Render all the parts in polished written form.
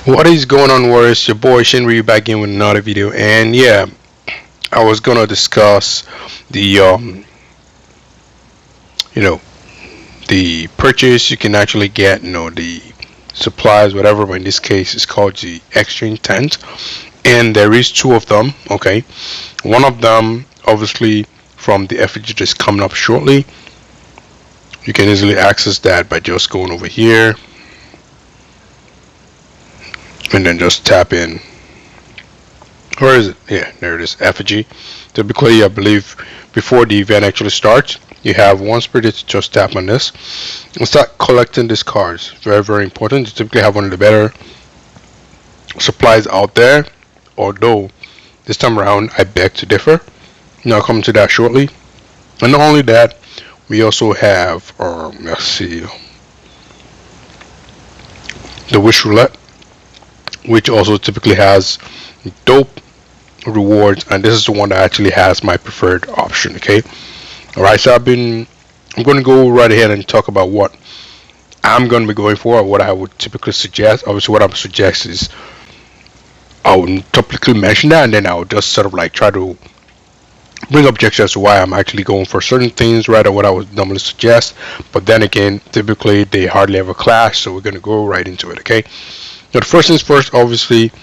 What is going on, Warriors? Your boy Shinryu back in with another video, and yeah, I was gonna discuss the you know, the purchase you can actually get, the supplies, whatever. But in this case, it's called the exchange tent, and there is two of them. Okay, one of them, obviously, from the effigy that's coming up shortly. You can easily access that by just going over here and then just tap in. Where is it? Yeah, there it is, effigy. Typically, I believe before the event actually starts, you have one spirit to just tap on this and start collecting these cards. Very, very important. You typically have one of the better supplies out there, although this time around I beg to differ. Now, I'll come to that shortly. And not only that, we also have, let's see, the wish roulette, which also typically has dope rewards, and this is the one that actually has my preferred option. Okay, all right. So I'm going to go right ahead and talk about what I'm going to be going for, or what I would typically suggest. Obviously, what I would suggest is I would typically mention that, and then I would just sort of like try to bring objections as to why I'm actually going for certain things, right, or what I would normally suggest. But then again, typically they hardly ever clash, so we're going to go right into it. Okay. Now, the first things first, obviously,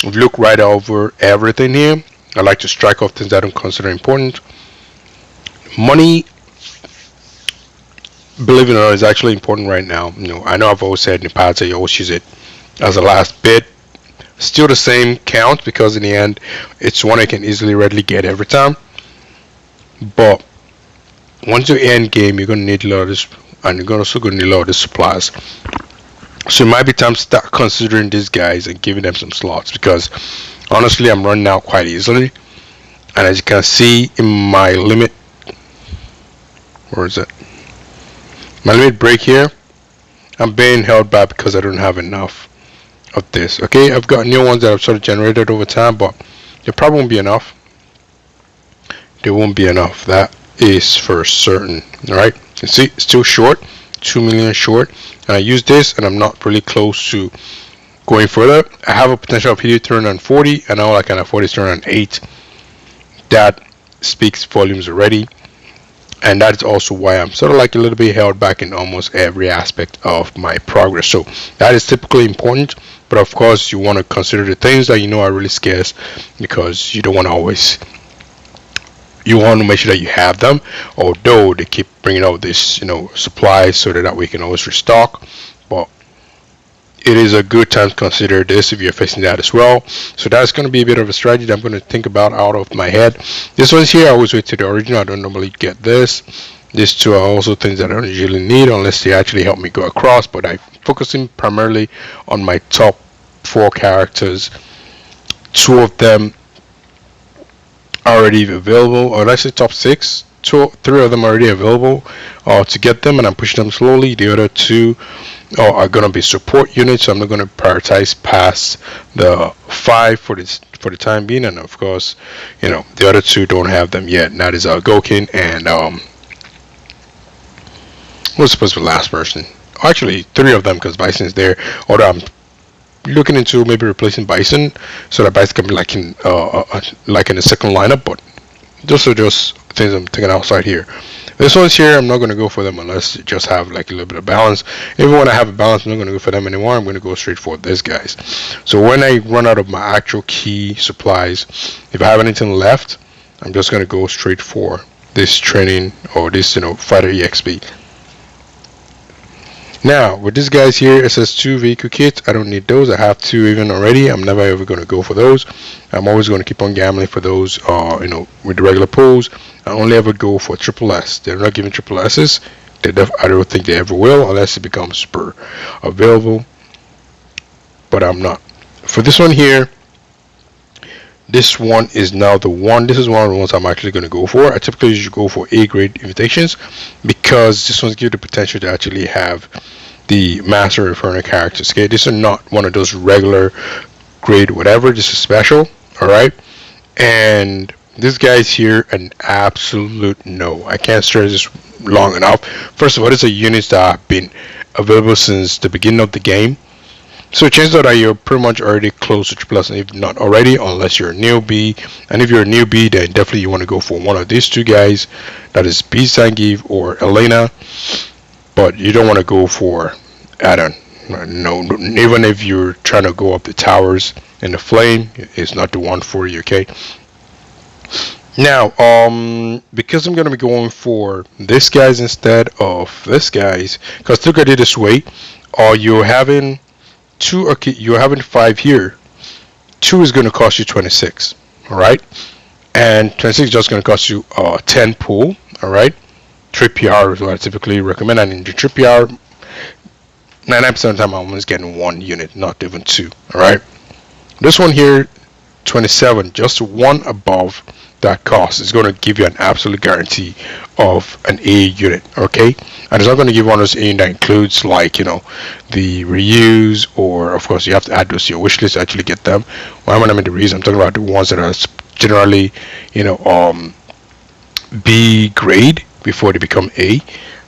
look right over everything here. I like to strike off things that I don't consider important. Money, believe it or not, is actually important right now. I know I've always said in the past that you always use it as a last bit. Still the same count because in the end, it's one I can easily readily get every time. But once you end game, you're gonna need a lot of this, and you're also gonna need a lot of the supplies. So it might be time to start considering these guys and giving them some slots because honestly, I'm running out quite easily. And as you can see in my limit, where is it? My limit break here, I'm being held back because I don't have enough of this. Okay, I've got new ones that I've sort of generated over time, but they probably won't be enough. They won't be enough. That is for certain. All right, you see, it's still short, 2 million short, and I use this, and I'm not really close to going further. I have a potential of hitting turn on 40, and all I can afford is turn on 8. That speaks volumes already. And that is also why I'm sort of like a little bit held back in almost every aspect of my progress. So that is typically important, but of course you want to consider the things that you know are really scarce because you don't want to always, you want to make sure that you have them, although they keep bringing out this supplies so that we can always restock. But it is a good time to consider this if you're facing that as well. So that's going to be a bit of a strategy that I'm going to think about out of my head. This one's here, I always wait to the original. I don't normally get this. These two are also things that I don't usually need unless they actually help me go across, but I'm focusing primarily on my top 4 characters. 2 of them are already available, or let's say top 6. 3 of them are already available to get them, and I'm pushing them slowly. The other 2 are going to be support units, so I'm not going to prioritize past the 5 for the time being. And of course, the other 2 don't have them yet, and that is Gokin and what's supposed to be the last person. Actually, 3 of them because Bison's there. Although I'm looking into maybe replacing Bison so that Bison can be like in the second lineup, but those are just things I'm thinking outside here. This one's here, I'm not going to go for them unless you just have like a little bit of balance. Even when I have a balance, I'm not going to go for them anymore. I'm going to go straight for these guys. So when I run out of my actual key supplies, if I have anything left, I'm just going to go straight for this training or this fighter EXP. Now with these guys here, it says 2 vehicle kits. I don't need those. I have 2 even already. I'm never ever going to go for those. I'm always going to keep on gambling for those with the regular pulls. I only ever go for triple S. They're not giving triple S's. I don't think they ever will unless it becomes super available, but I'm not. For this one here, this one is now the one. This is one of the ones I'm actually going to go for. I typically usually go for A grade invitations because this one's give the potential to actually have the Master Inferno characters. Okay, this is not one of those regular grade whatever. This is special. All right, and this guy's here an absolute no. I can't stress this long enough. First of all, it's a unit that have been available since the beginning of the game. So chances are that you're pretty much already close to triple S, and if not already, unless you're a newbie. And if you're a newbie, then definitely you want to go for one of these two guys, that is B Zangief or Elena. But you don't want to go for Adam. No, even if you're trying to go up the towers in the flame, it's not the one for you. Okay. Now, because I'm gonna be going for this guys instead of this guys, because look at it this way, you're having two. Okay, you're having five here. Two is gonna cost you 26. All right, and 26 is just gonna cost you 10 pool. All right, 3 PR is what I typically recommend, and in the 3 PR, 99% of the time I'm almost getting one unit, not even two. All right, this one here, 27, just one above that cost is going to give you an absolute guarantee of an A unit. Okay, and it's not going to give one of those A that includes, like, the reuse, or of course you have to add those to your wish list to actually get them. Well, when I mean the reuse, I'm talking about the ones that are generally, B grade before they become A,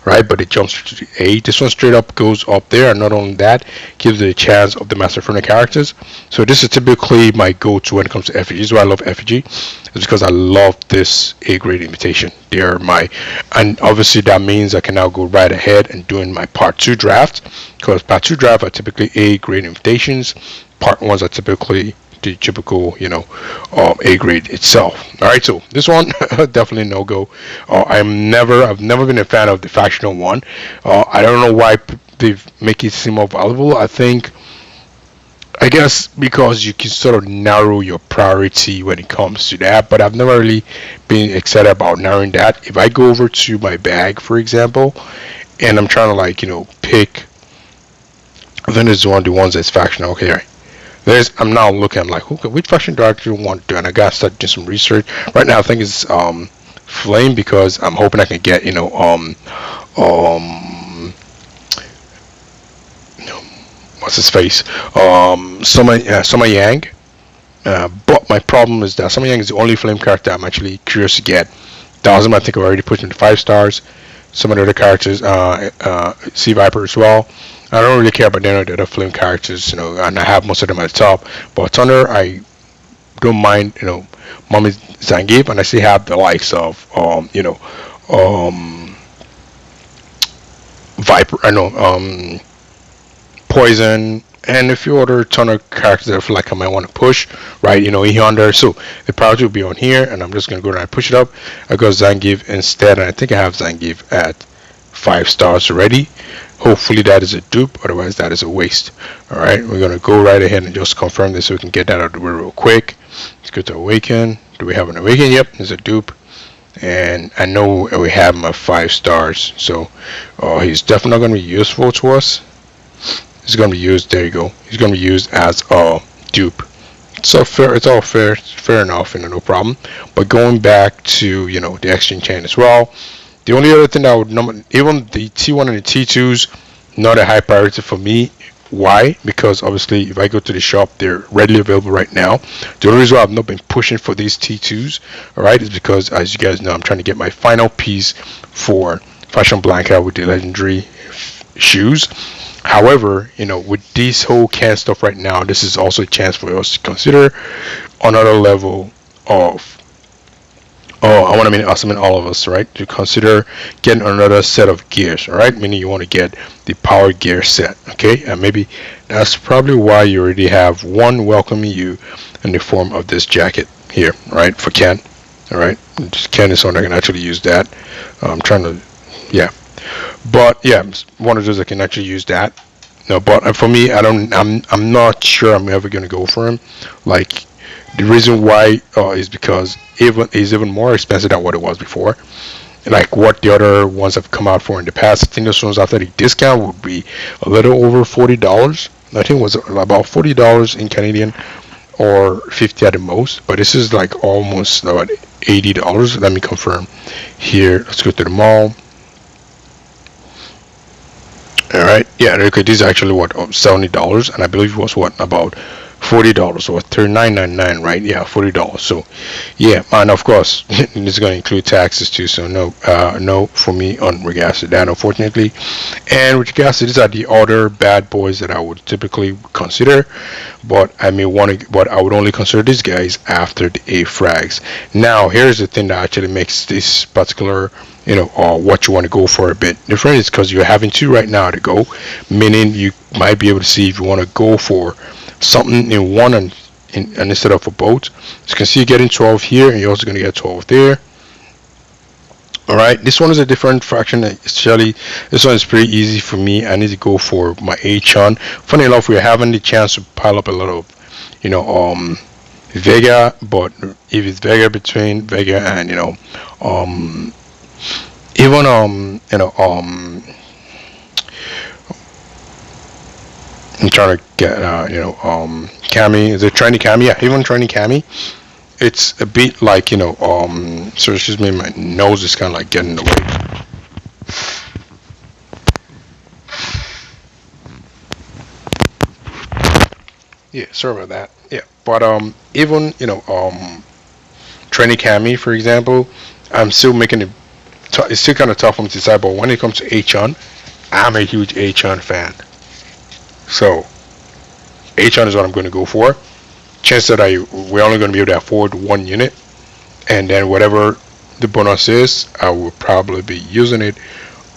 right? But it jumps to A. This one straight up goes up there, and not only that, gives you a chance of the Master Friendly characters. So this is typically my go-to when it comes to FG. This is why I love FG. It's because I love this A grade invitation. They're and obviously that means I can now go right ahead and doing my part 2 draft, because part 2 draft are typically A grade invitations. Part 1s are typically the typical, A grade itself. All right, so this one definitely no go. I've never been a fan of the factional one. I don't know why they make it seem more valuable. I guess because you can sort of narrow your priority when it comes to that, but I've never really been excited about narrowing that. If I go over to my bag, for example, and I'm trying to, like, pick, I think this is one of the ones that's factional. Okay, right. I'm now looking, I'm like, okay, which faction do I actually want to do? And I gotta start doing some research. Right now I think it's Flame, because I'm hoping I can get, what's his face? Summer Yang. But my problem is that Summer Yang is the only Flame character I'm actually curious to get. Dawson, I think I already pushed him to 5 stars. Some of the other characters, Sea Viper as well. I don't really care about any of the other Flame characters, and I have most of them at the top. But Thunder, I don't mind, Mommy Zangief, and I still have the likes of, Viper, I know, Poison, and a few other ton of characters that I feel like I might want to push, right? Yonder. So the priority will be on here, and I'm just gonna go ahead and push it up. I got Zangief instead, and I think I have Zangief at 5 stars already. Hopefully that is a dupe, otherwise that is a waste. Alright, we're gonna go right ahead and just confirm this so we can get that out of the way real quick. Let's go to Awaken. Do we have an Awaken? Yep, there's a dupe. And I know we have him at 5 stars, so he's definitely not going to be useful to us. He's going to be used, there you go, he's going to be used as a dupe. So it's all fair enough, no problem. But going back to, the exchange chain as well, the only other thing that would, even the T1 and the T2s, not a high priority for me. Why? Because obviously if I go to the shop, they're readily available right now. The only reason why I've not been pushing for these T2s, alright, is because, as you guys know, I'm trying to get my final piece for Fashion Blanca with the legendary shoes. However, with this whole can stuff right now, this is also a chance for us to consider another level of, I mean all of us, right, to consider getting another set of gears, all right, meaning you want to get the power gear set, okay, and maybe that's probably why you already have one welcoming you in the form of this jacket here, right, for Ken, all right, Ken is someone that can actually use that. I'm trying to, yeah, but yeah, one of those that can actually use that. No, but for me, I'm not sure I'm ever going to go for him. Like, the reason why is because he's even more expensive than what it was before. Like what the other ones have come out for in the past. I think those ones after the discount would be a little over $40. I think it was about $40 in Canadian, or 50 at the most. But this is like almost about $80. Let me confirm here. Let's go to the mall. All right, yeah, okay, this is actually what, $70, and I believe it was what, about $40 or 39.99, right? Yeah, $40. So yeah, and of course it's going to include taxes too. So no, no for me on regards to that, unfortunately. And with regards to these are the other bad boys that I would typically consider, but I may want to, but I would only consider these guys after the A frags. Now here's the thing that actually makes this particular, what you want to go for a bit different is because you're having two right now to go, meaning you might be able to see if you want to go for something in one and instead of a boat. As you can see, you're getting 12 here, and you're also going to get 12 there. All right, this one is a different fraction. Actually, this one is pretty easy for me. I need to go for my H-on. Funny enough, we're having the chance to pile up a lot of, Vega, but if it's Vega between Vega and even I'm trying to get Cami. Is it training Cami? Yeah, even training Cami. It's a bit like so excuse me, my nose is kind of like getting in the way. Yeah, sorry about that. Yeah, but even training Cami, for example, I'm still making it. It's still kind of tough for me to decide. But when it comes to H-on, I'm a huge H-on fan. So H-on is what I'm going to go for. Chance that we're only going to be able to afford one unit, and then whatever the bonus is, I will probably be using it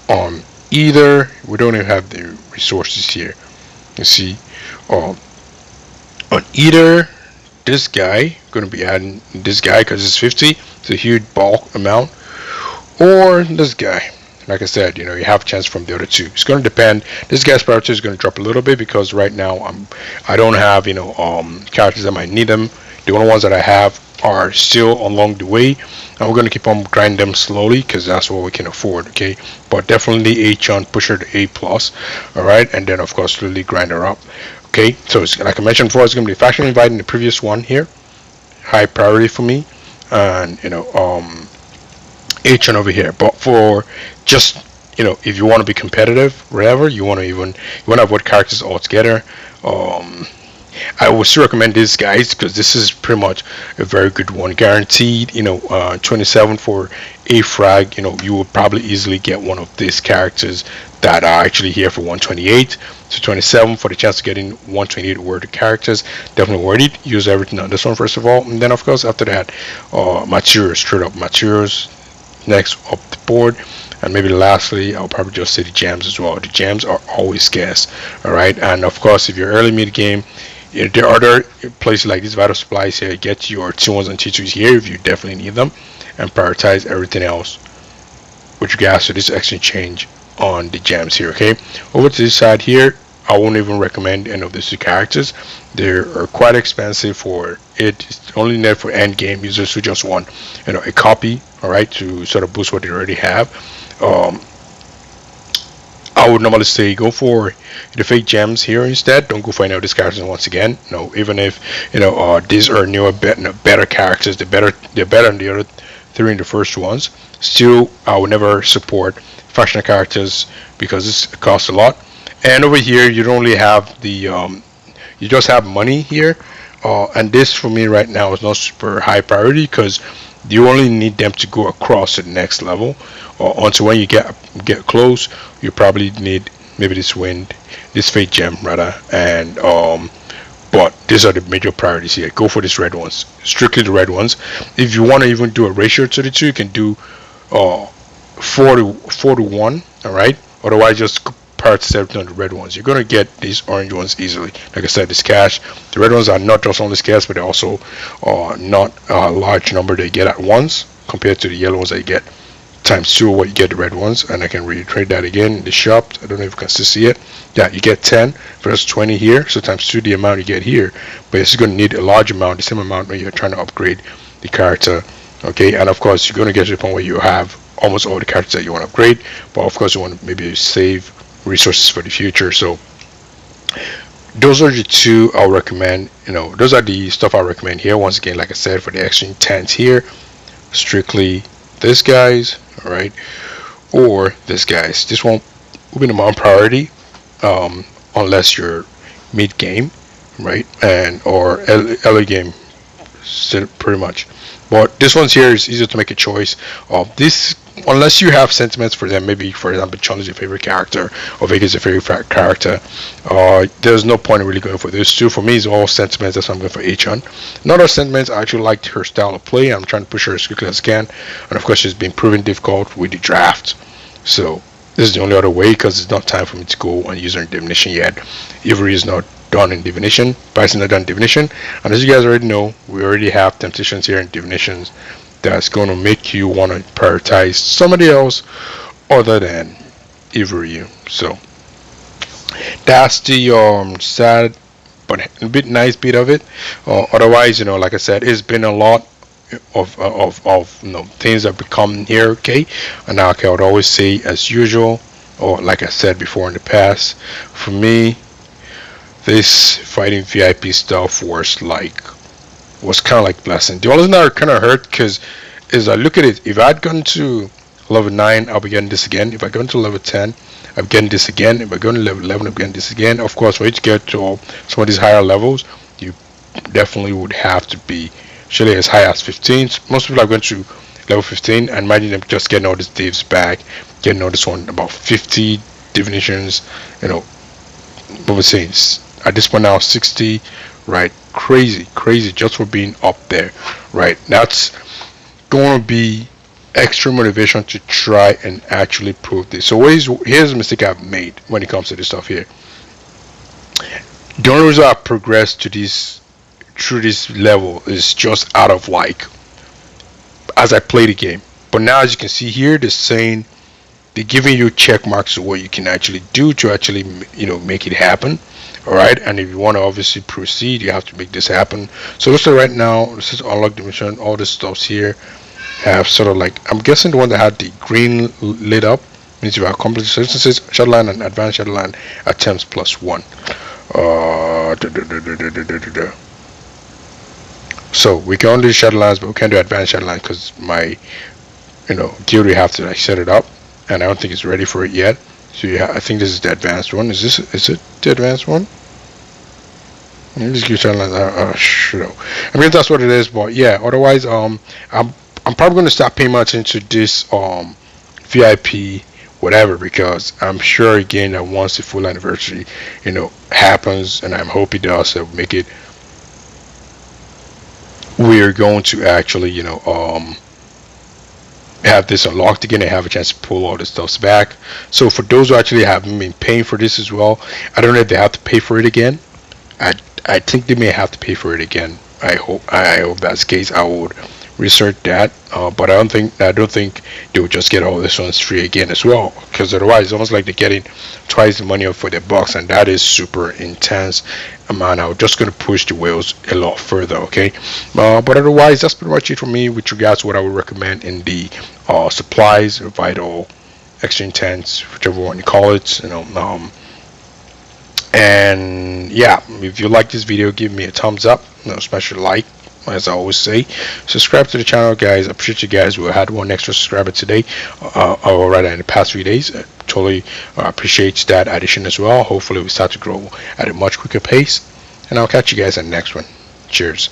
on either. We don't even have the resources here. You see, um, on either this guy, going to be adding this guy because it's 50. It's a huge bulk amount, or this guy. Like I said, you have a chance from the other two. It's going to depend. This guy's priority is going to drop a little bit because right now I don't have characters that might need them. The only ones that I have are still along the way, and we're going to keep on grinding them slowly because that's what we can afford. Okay, but definitely H on pusher to A plus. All right, and then of course slowly grind her up. Okay, so it's, like I mentioned before, it's going to be faction invite in the previous one here, high priority for me, and H on over here. But for just if you want to be competitive, whatever you want to avoid characters altogether. I would still recommend these guys because this is pretty much a very good one, guaranteed. 27 for a frag. You will probably easily get one of these characters that are actually here for 128. So 27 for the chance of getting 128 worth of characters. Definitely worth it. Use everything on this one first of all, and then of course after that, materials, straight up materials. Next up the board, and maybe lastly I'll probably just say the gems as well. The gems are always scarce. All right, and of course if you're early mid game, there are other places like these vital supplies here. Get your T1s and T2s here if you definitely need them, and prioritize everything else with regards to this exchange on the gems here. Okay, over to this side here, I won't even recommend any of these two characters. They are quite expensive for it. It's only net for end game users who just want a copy. All right, to sort of boost what they already have. Um, I would normally say go for the fake gems here instead. Don't go for any of these characters once again. No, even if these are newer, better characters, they're better than the other three in the first ones. Still, I would never support factional characters because this costs a lot. And over here, you don't really have the you just have money here, and this for me right now is not super high priority because you only need them to go across to the next level, or until when you get close, you probably need maybe this fate gem rather, and but these are the major priorities here. Go for these red ones, strictly the red ones. If you want to even do a ratio to the two, you can do 4 to 1. All right. Otherwise, just prioritize everything on the red ones. You're gonna get these orange ones easily. Like I said, this cash. The red ones are not just only scarce, but they're also not a large number they get at once compared to the yellow ones that you get times 2 what you get the red ones. And I can reiterate that again in the shop. I don't know if you can still see it. Yeah, you get 10 versus 20 here, so times 2 the amount you get here. But it's going to need a large amount, the same amount when you're trying to upgrade the character. Okay, and of course you're going to get to the point where you have almost all the characters that you want to upgrade, but of course you want to maybe save resources for the future. So those are the two I'll recommend. Those are the stuff I recommend here. Once again, like I said, for the extra 10s here, strictly this guys, all right, or this guys. This one will be the more priority, unless you're mid game. right? And or early game, still pretty much. But this one's here is easier to make a choice of this. Unless you have sentiments for them, maybe for example, Chun is your favorite character or Vega is your favorite character, there's no point in really going for those two. For me, it's all sentiments. That's why I'm going for Chun. Not all sentiments. I actually liked her style of play. I'm trying to push her as quickly as I can, and of course, she's been proven difficult with the draft. So this is the only other way because it's not time for me to go and use her in divination yet. Ivory is not done in divination. Bison not done in divination. And as you guys already know, we already have temptations here in divinations that's going to make you want to prioritize somebody else other than Ivory. So that's the sad but a bit nice bit of it. Otherwise, like I said, it's been a lot of things that become here, okay. And now, okay, I would always say as usual, or like I said before in the past, for me, this fighting VIP stuff was kind of like blessing. The only thing that kind of hurt because is I look at it. If I'd gone to level 9, I'll be getting this again. If I go to level 10, I'm getting this again. If I go to level 11, I'm getting this again. Of course, for you to get to some of these higher levels, you definitely would have to be surely as high as 15. Most people are going to level 15 and imagine them just getting all these divs back, getting all this one about 50 divinations. What we're saying at this point now 60, right? Crazy just for being up there, right? That's going to be extra motivation to try and actually prove this. So here's a mistake I've made when it comes to this stuff here. The only reason I progressed to this through this level is just out of as I play the game. But now as you can see here, they're giving you check marks of what you can actually do to actually make it happen. All right, and if you want to obviously proceed, you have to make this happen. So looks like right now this is unlock the mission. All this stuff's here have sort of I'm guessing the one that had the green lit up means you have accomplished. So this is Shadowland and advanced Shadowland attempts +1. So we can only do Shadowlands, but we can't do advanced Shadowlands because my guild we have to set it up, and I don't think it's ready for it yet. So I think this is the advanced one. Is it the advanced one? Just give Shadowlands. Sure. I mean that's what it is, but yeah. Otherwise, I'm probably going to start paying much into this VIP whatever because I'm sure again that once the full anniversary happens, and I'm hoping it does, that will make it. We're going to actually have this unlocked again and have a chance to pull all the stuffs back. So for those who actually haven't been paying for this as well, I don't know if they have to pay for it again. I think they may have to pay for it again. I hope that's the case. I would research that, but I don't think they would just get all this ones free again as well, because otherwise it's almost like they're getting twice the money for their bucks, and that is super intense amount. I'm just going to push the whales a lot further, okay. But otherwise that's pretty much it for me with regards to what I would recommend in the supplies, vital, extra intense, whichever one you call it, and yeah, if you like this video, give me a thumbs up, smash a like, as I always say. Subscribe to the channel, guys. I appreciate you guys. We had one extra subscriber today, or rather in the past 3 days. Totally appreciate that addition as well. Hopefully we start to grow at a much quicker pace, and I'll catch you guys in the next one. Cheers.